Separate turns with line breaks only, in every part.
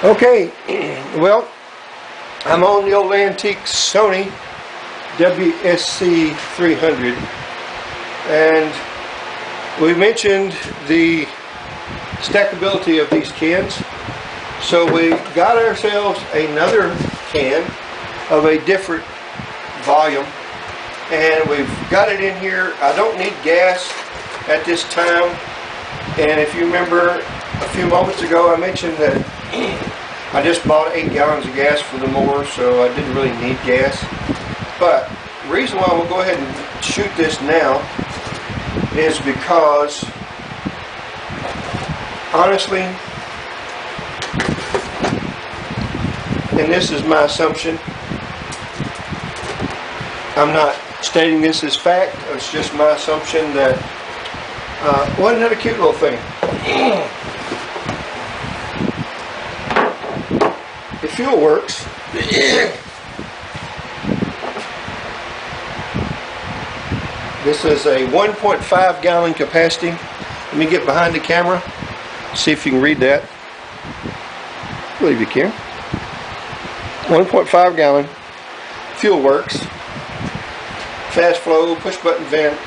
Okay, well, I'm on the old antique Sony WSC 300, and we mentioned the stackability of these cans, so we got ourselves another can of a different volume, and we've got it in here. I don't need gas at this time, and if you remember a few moments ago I mentioned that I just bought 8 gallons of gas for the mower, so I didn't really need gas. But the reason why we'll go ahead and shoot this now is because, honestly, and this is my assumption, I'm not stating this as fact, it's just my assumption that, wasn't that a cute little thing? The Fuelworx this is a 1.5 gallon capacity. Let me get behind the camera, see if you can read that. I believe you can. 1.5 gallon Fuelworx, fast flow, push button vent.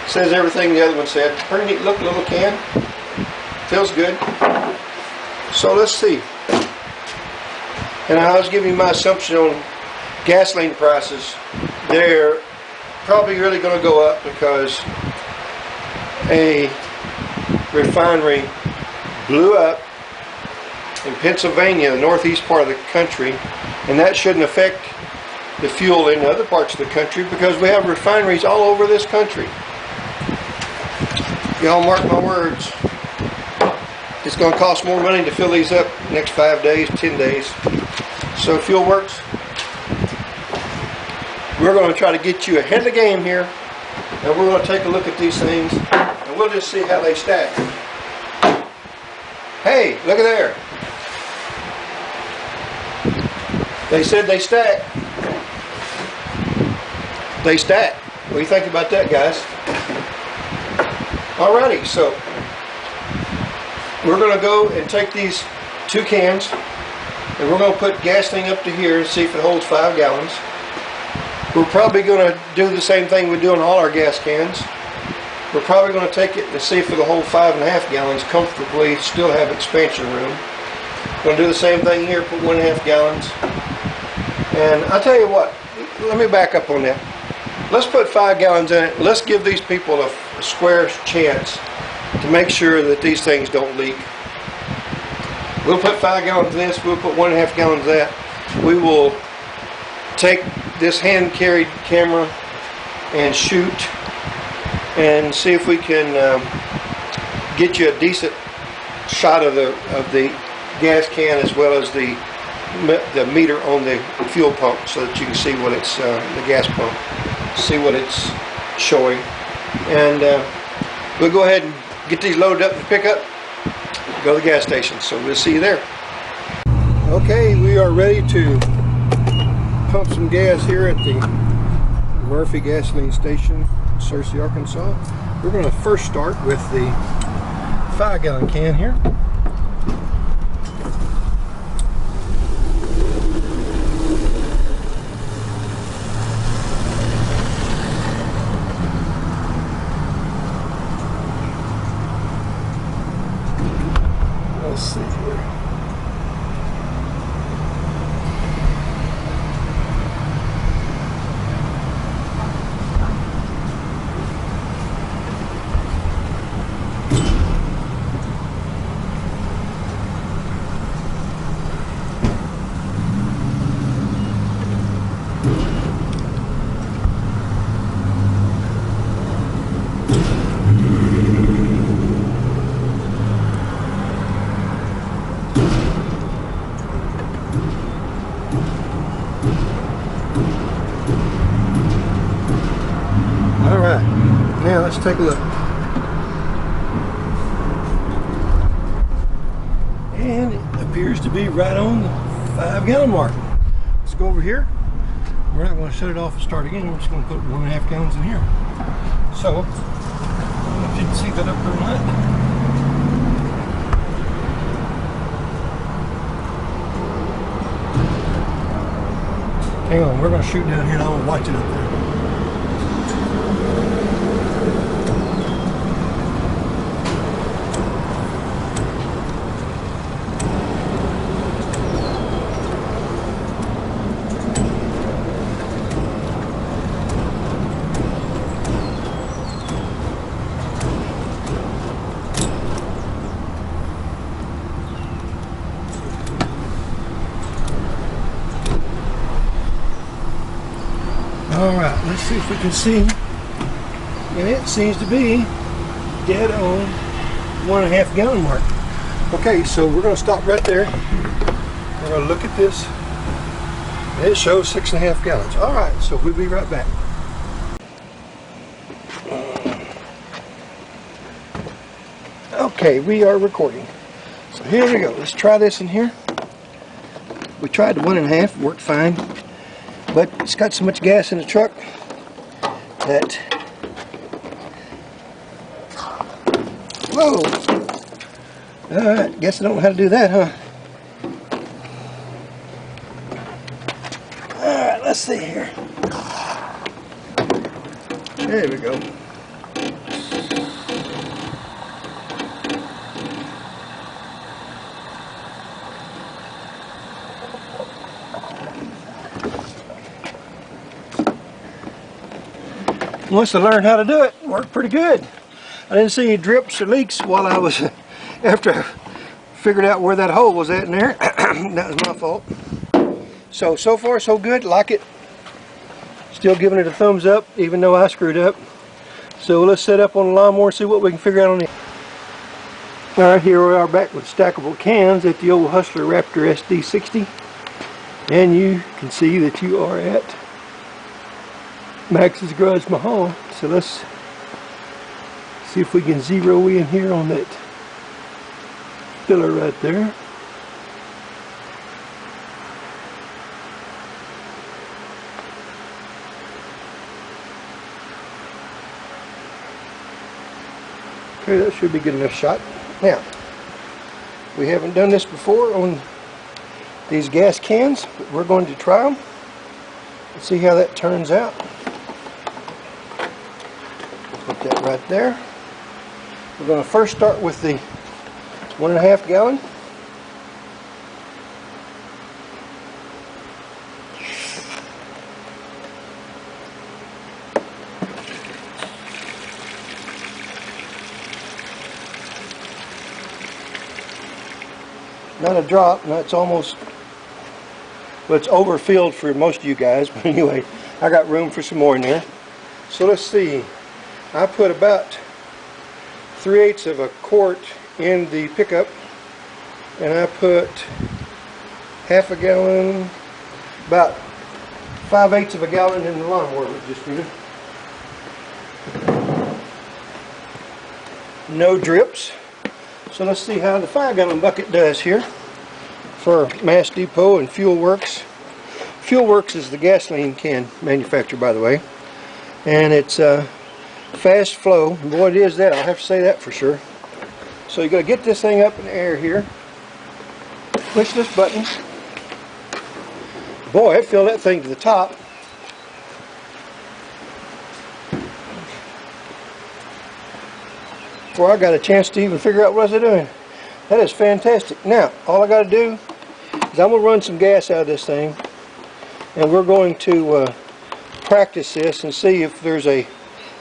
Says everything the other one said. Pretty neat looking little can. Feels good. So let's see. And I was giving you my assumption on gasoline prices. They're probably really going to go up because a refinery blew up in Pennsylvania, the northeast part of the country, and that shouldn't affect the fuel in other parts of the country because we have refineries all over this country. Y'all mark my words. It's going to cost more money to fill these up next 5 days, 10 days. So Fuelworx, we're going to try to get you ahead of the game here, and we're going to take a look at these things, and we'll just see how they stack. Hey, look at there. They said they stack. They stack. What do you think about that, guys? Alrighty, so we're going to go and take these 2 cans, and we're going to put gasoline up to here and see if it holds 5 gallons. We're probably going to do the same thing we do on all our gas cans. We're probably going to take it and see if it'll hold 5.5 gallons comfortably, still have expansion room. We're going to do the same thing here, put 1.5 gallons. And I'll tell you what, let me back up on that. Let's put 5 gallons in it. Let's give these people a square chance to make sure that these things don't leak. We'll put 5 gallons of this, we'll put 1.5 gallons of that. We will take this hand carried camera and shoot and see if we can get you a decent shot of the gas can as well as the meter on the fuel pump, so that you can see what it's the gas pump, see what it's showing. And we'll go ahead and get these loaded up in the pickup, go to the gas station. So we'll see you there. Okay, we are ready to pump some gas here at the Murphy gasoline station in Searcy, Arkansas. We're going to first start with the 5 gallon can here. Let's see here. Now let's take a look. And it appears to be right on the 5 gallon mark. Let's go over here. We're not going to shut it off and start again. We're just going to put 1.5 gallons in here. So, I don't know if you can see that up there or not. Hang on, we're going to shoot down here and I'm going to watch it up there. Alright, let's see if we can see. And it seems to be dead on 1.5 gallon mark. Okay, so we're going to stop right there. We're going to look at this. It shows 6.5 gallons. Alright, so we'll be right back. Okay, we are recording. So here we go. Let's try this in here. We tried the 1.5, worked fine. But it's got so much gas in the truck that, whoa, alright, guess I don't know how to do that, huh? Alright, let's see here. There we go. Once I learned how to do it, it worked pretty good. I didn't see any drips or leaks while I was, after I figured out where that hole was at in there. That was my fault. So far so good, like it. Still giving it a thumbs up, even though I screwed up. So let's set up on the lawnmower and see what we can figure out on it. Alright, here we are back with stackable cans at the old Hustler Raptor SD60. And you can see that you are at Max's Garage Mahal. So let's see if we can zero in here on that filler right there. Okay, that should be good enough shot. Now, we haven't done this before on these gas cans, but we're going to try them and see how that turns out. Put that right there. We're going to first start with the 1.5 gallon. Not a drop, and that's almost, well, it's overfilled for most of you guys, but anyway, I got room for some more in there. So let's see. I put about 3/8 of a quart in the pickup, and I put half a gallon, about 5/8 of a gallon in the lawnmower just a minute. No drips. So let's see how the 5-gallon bucket does here for Mass Depot and Fuelworx. Fuelworx is the gasoline can manufacturer, by the way, and it's fast flow. Boy, it is that, I'll have to say that for sure. So you got to get this thing up in the air here, push this button. Boy, it filled that thing to the top. Before I got a chance to even figure out what I was doing. That is fantastic. Now, all I got to do is I'm going to run some gas out of this thing, and we're going to practice this and see if there's a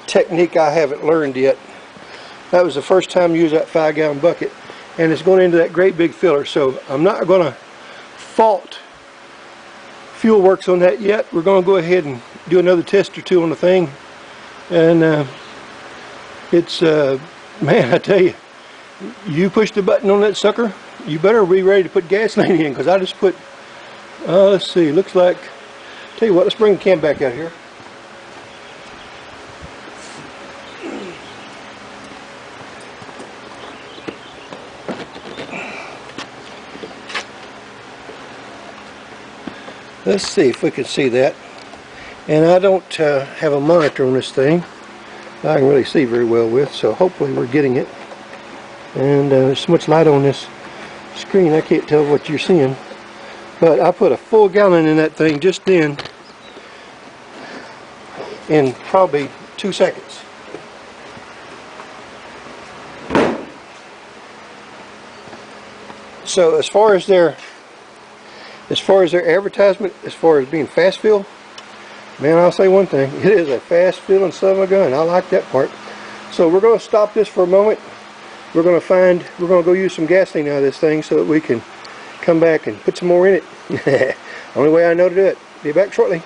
technique I haven't learned yet. That was the first time I used that 5-gallon bucket, and it's going into that great big filler. So I'm not going to fault Fuelworx on that yet. We're going to go ahead and do another test or two on the thing, and it's man, I tell you, you push the button on that sucker, you better be ready to put gasoline in, because I just put, let's see, looks like, tell you what, let's bring the can back out here. Let's see if we can see that. And I don't have a monitor on this thing I can really see very well with, so hopefully we're getting it. And there's so much light on this screen I can't tell what you're seeing, but I put a full gallon in that thing just then, in probably 2 seconds. So as far as their advertisement, as far as being fast fill, man, I'll say one thing, it is a fast filling son of a gun. I like that part. So we're going to stop this for a moment. We're going to go use some gasoline out of this thing so that we can come back and put some more in it. Only way I know to do it. Be back shortly.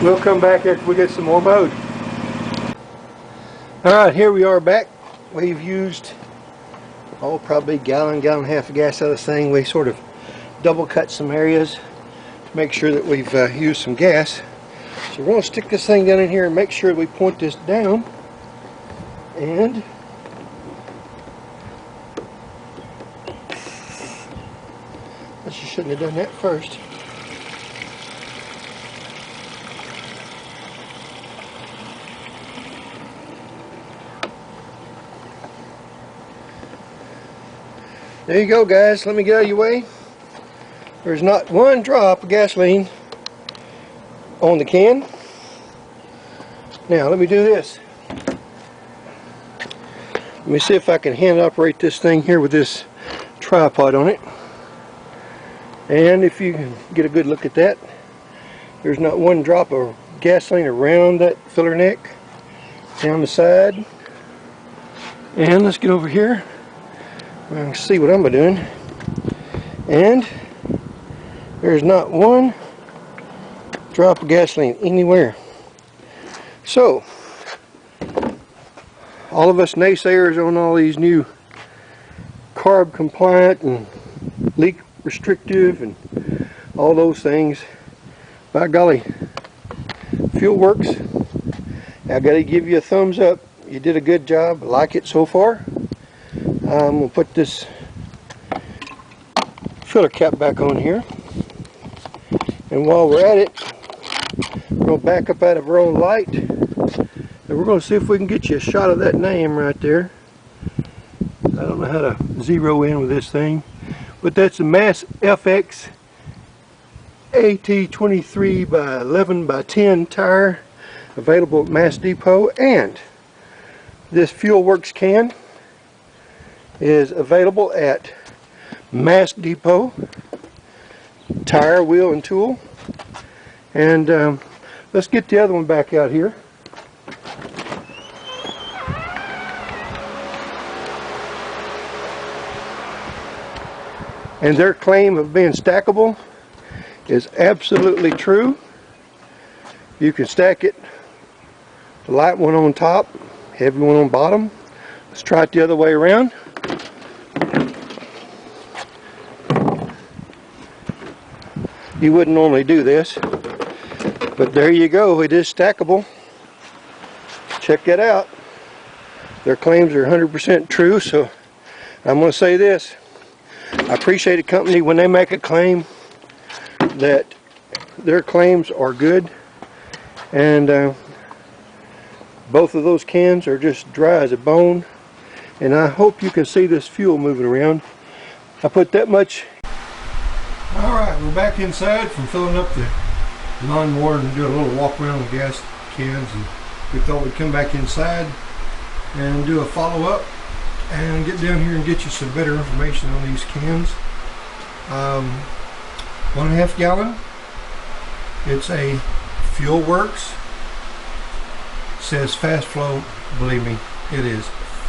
We'll come back after we get some more mode. Alright, here we are back. We've used, probably gallon and a half of gas out of this thing. We sort of double cut some areas to make sure that we've used some gas. So we're going to stick this thing down in here and make sure we point this down. And I shouldn't have done that first. There you go, guys. Let me get out of your way. There's not one drop of gasoline on the can. Now let me do this. Let me see if I can hand operate this thing here with this tripod on it. And if you can get a good look at that, there's not one drop of gasoline around that filler neck, down the side. And let's get over here. I can see what I'm doing. And there's not one drop of gasoline anywhere. So, all of us naysayers on all these new CARB compliant and leak restrictive and all those things, by golly, Fuelworx, I gotta give you a thumbs up. You did a good job. I like it so far. I'm gonna put this filler cap back on here, and while we're at it, we're gonna back up out of our own light, and we're gonna see if we can get you a shot of that name right there. I don't know how to zero in with this thing, but that's a MAXSGARAJMAHAL AT23 by 11 by 10 tire, available at Mass Depot. And this Fuelworx can is available at Mass Depot tire, wheel, and tool. And let's get the other one back out here. And their claim of being stackable is absolutely true. You can stack it, the light one on top, heavy one on bottom. Let's try it the other way around. You wouldn't normally do this, but there you go, it is stackable. Check that out. Their claims are 100% true, so I'm going to say this. I appreciate a company when they make a claim that their claims are good, and both of those cans are just dry as a bone, and I hope you can see this fuel moving around. I put that much. Alright, we're back inside from filling up the lawnmower and do a little walk around the gas cans, and we thought we'd come back inside and do a follow-up and get down here and get you some better information on these cans. 1.5 gallon. It's a Fuelworx. It says fast flow. Believe me, it is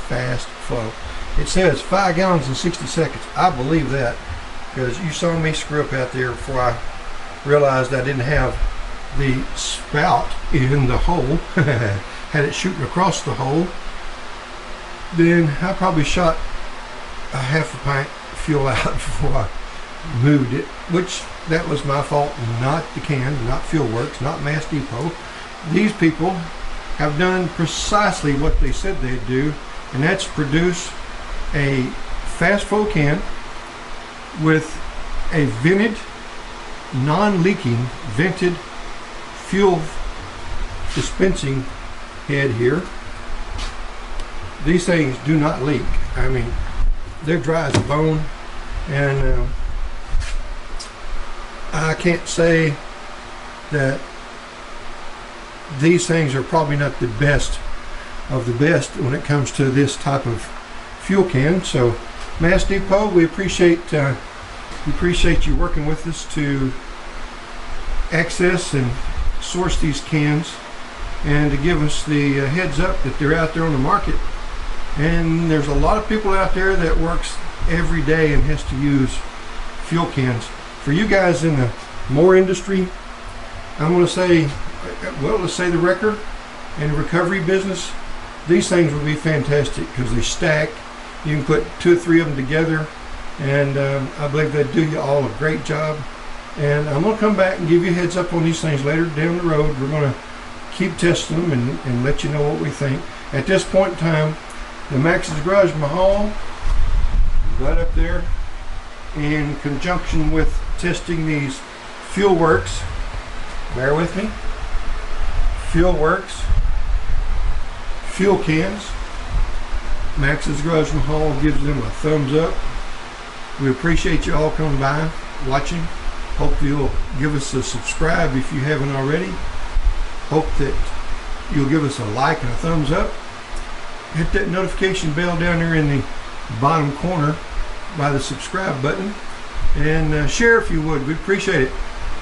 fast flow. It says 5 gallons in 60 seconds. I believe that, because you saw me screw up out there before I realized I didn't have the spout in the hole. Had it shooting across the hole, then I probably shot a half a pint of fuel out before I moved it, which that was my fault, not the can, not Fuelworx, not Mass Depot. These people have done precisely what they said they'd do, and that's produce a fast flow can with a vented, non-leaking, vented fuel dispensing head here. These things do not leak. I mean, they're dry as a bone, and I can't say that these things are probably not the best of the best when it comes to this type of fuel can. So, Mass Depot, we appreciate you working with us to access and source these cans, and to give us the heads up that they're out there on the market. And there's a lot of people out there that works every day and has to use fuel cans. For you guys in the mower industry, I'm going to say, well, let's say the wrecker and the recovery business, these things would be fantastic because they stack. You can put 2 or 3 of them together, and I believe they do you all a great job. And I'm going to come back and give you a heads up on these things later down the road. We're going to keep testing them and let you know what we think. At this point in time, the MAXSGARAJMAHAL right up there, in conjunction with testing these Fuelworx, bear with me, Fuelworx fuel cans. MAXSGARAJMAHAL gives them a thumbs up. We appreciate you all coming by, watching. Hope you'll give us a subscribe if you haven't already. Hope that you'll give us a like and a thumbs up. Hit that notification bell down there in the bottom corner by the subscribe button. and share if you would. We appreciate it.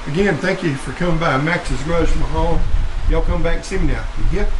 Again, thank you for coming by Max's Garage Mahal. Y'all come back and see me now. Yeah.